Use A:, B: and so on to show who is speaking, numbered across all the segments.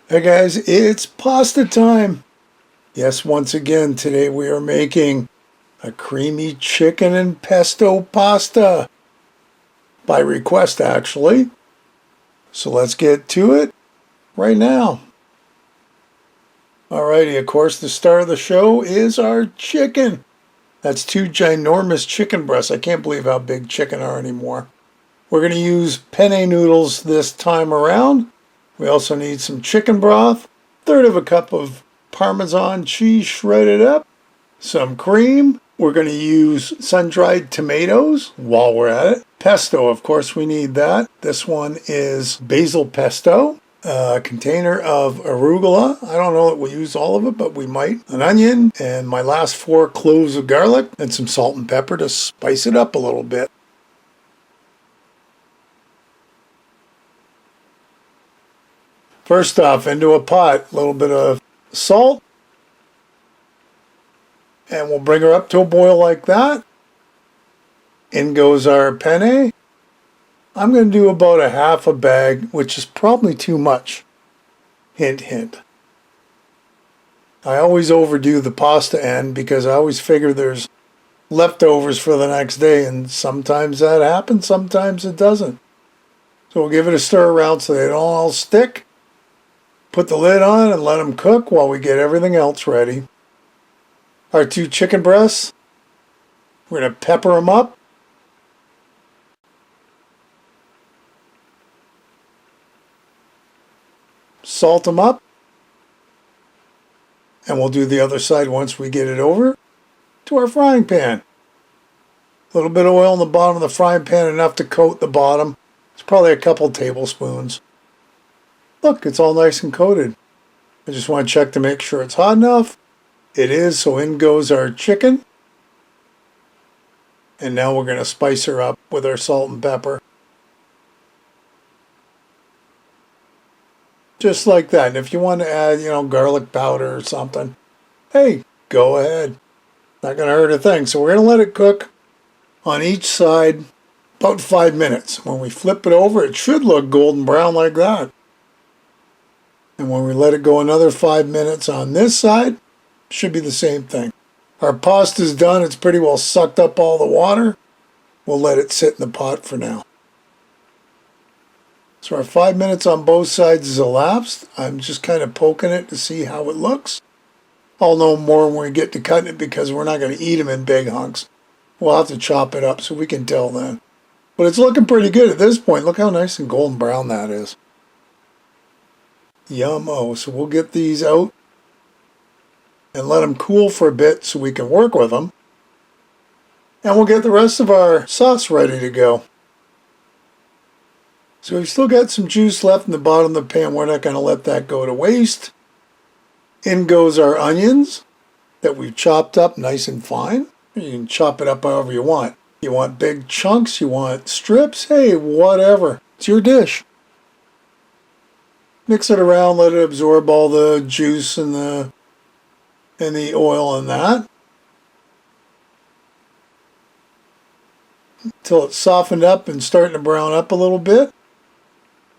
A: Hey guys, it's pasta time. Yes, once again, today we are making a creamy chicken and pesto pasta. By request, actually. So let's get to it right now. Alrighty, of course, the star of the show is our chicken. That's 2 ginormous chicken breasts. I can't believe how big chicken are anymore. We're going to use penne noodles this time around. We also need some chicken broth, 1/3 of a cup of Parmesan cheese shredded up, some cream. We're going to use sun-dried tomatoes while we're at it. Pesto, of course, we need that. This one is basil pesto. A container of arugula. I don't know that we'll use all of it, but we might. An onion, and my last 4 cloves of garlic, and some salt and pepper to spice it up a little bit. First off, into a pot, a little bit of salt, and we'll bring her up to a boil like that. In goes our penne. I'm going to do about a half a bag, which is probably too much. Hint, hint. I always overdo the pasta end because I always figure there's leftovers for the next day, and sometimes that happens, sometimes it doesn't. So we'll give it a stir around so they don't all stick. Put the lid on and let them cook while we get everything else ready. Our 2 chicken breasts, we're going to pepper them up. Salt them up. And we'll do the other side once we get it over to our frying pan. A little bit of oil in the bottom of the frying pan, enough to coat the bottom. It's probably a couple tablespoons. Look, it's all nice and coated. I just want to check to make sure it's hot enough. It is, so in goes our chicken. And now we're going to spice her up with our salt and pepper. Just like that. And if you want to add, garlic powder or something, hey, go ahead. Not going to hurt a thing. So we're going to let it cook on each side about 5 minutes. When we flip it over, it should look golden brown like that. And when we let it go another 5 minutes on this side, it should be the same thing. Our pasta's done. It's pretty well sucked up all the water. We'll let it sit in the pot for now. So our 5 minutes on both sides is elapsed. I'm just kind of poking it to see how it looks. I'll know more when we get to cutting it because we're not going to eat them in big hunks. We'll have to chop it up so we can tell then. But it's looking pretty good at this point. Look how nice and golden brown that is. Yum-o. So we'll get these out and let them cool for a bit so we can work with them. And we'll get the rest of our sauce ready to go. So we've still got some juice left in the bottom of the pan. We're not going to let that go to waste. In goes our onions that we've chopped up nice and fine. You can chop it up however you want. You want big chunks, you want strips, hey, whatever. It's your dish. Mix it around, let it absorb all the juice and the oil in that. Until it's softened up and starting to brown up a little bit.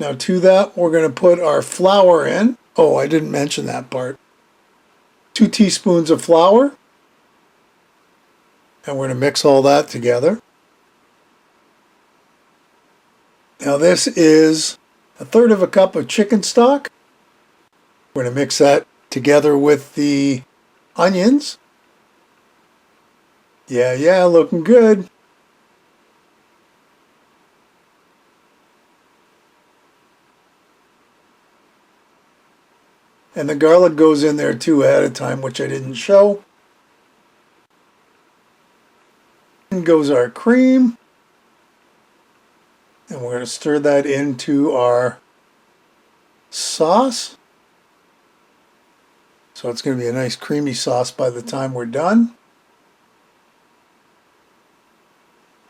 A: Now to that, we're going to put our flour in. Oh, I didn't mention that part. 2 teaspoons of flour. And we're going to mix all that together. Now this is 1/3 of a cup of chicken stock. We're going to mix that together with the onions. Yeah, looking good. And the garlic goes in there too ahead of time, which I didn't show. In goes our cream. And we're going to stir that into our sauce. So it's going to be a nice creamy sauce by the time we're done.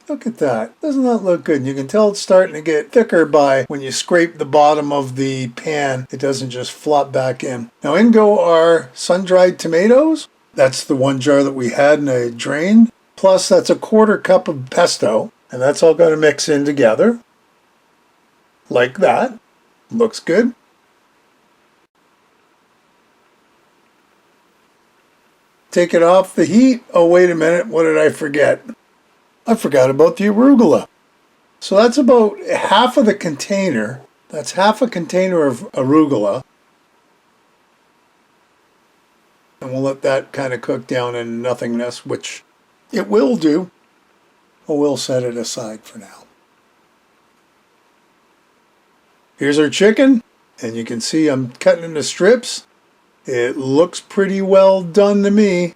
A: Look at that. Doesn't that look good? And you can tell it's starting to get thicker by when you scrape the bottom of the pan. It doesn't just flop back in. Now in go our sun-dried tomatoes. That's the 1 jar that we had and I drained. Plus that's a 1/4 cup of pesto. And that's all going to mix in together. Like that. Looks good. take it off the heat. Oh, wait a minute. What did I forget? I forgot about the arugula. So that's about half of the container. That's half a container of arugula. And we'll let that kind of cook down in nothingness, which it will do. But we'll set it aside for now. Here's our chicken. And you can see I'm cutting into strips. It looks pretty well done to me.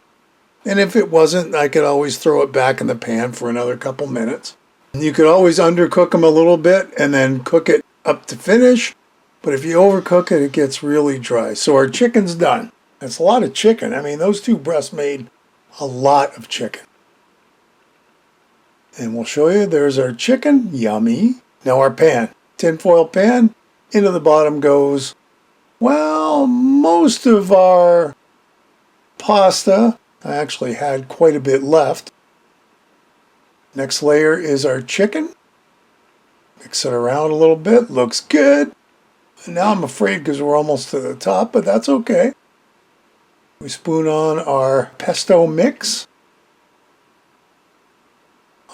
A: And if it wasn't, I could always throw it back in the pan for another couple minutes. You could always undercook them a little bit and then cook it up to finish. But if you overcook it, it gets really dry. So our chicken's done. That's a lot of chicken. I mean, those two breasts made a lot of chicken. And we'll show you, there's our chicken. Yummy. Now our pan. Tinfoil pan. Into the bottom goes, well, most of our pasta. I actually had quite a bit left. Next layer is our chicken. Mix it around a little bit. Looks good. And now I'm afraid because we're almost to the top, but that's okay. We spoon on our pesto mix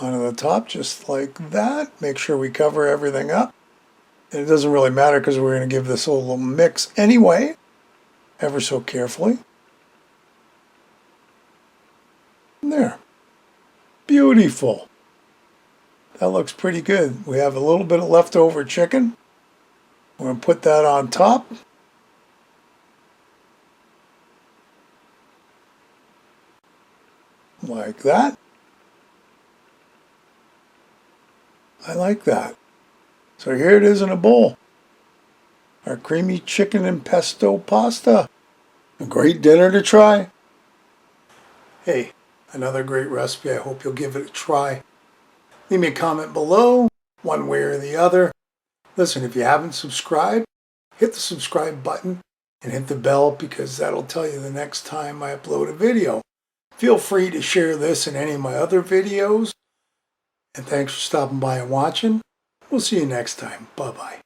A: onto the top just like that. Make sure we cover everything up. And it doesn't really matter because we're going to give this a little mix anyway, ever so carefully. And there. Beautiful. That looks pretty good. We have a little bit of leftover chicken. We're going to put that on top. Like that. I like that. So here it is in a bowl. Our creamy chicken and pesto pasta. A great dinner to try. Hey, another great recipe. I hope you'll give it a try. Leave me a comment below, one way or the other. Listen, if you haven't subscribed, hit the subscribe button and hit the bell because that'll tell you the next time I upload a video. Feel free to share this and any of my other videos. And thanks for stopping by and watching. We'll see you next time. Bye-bye.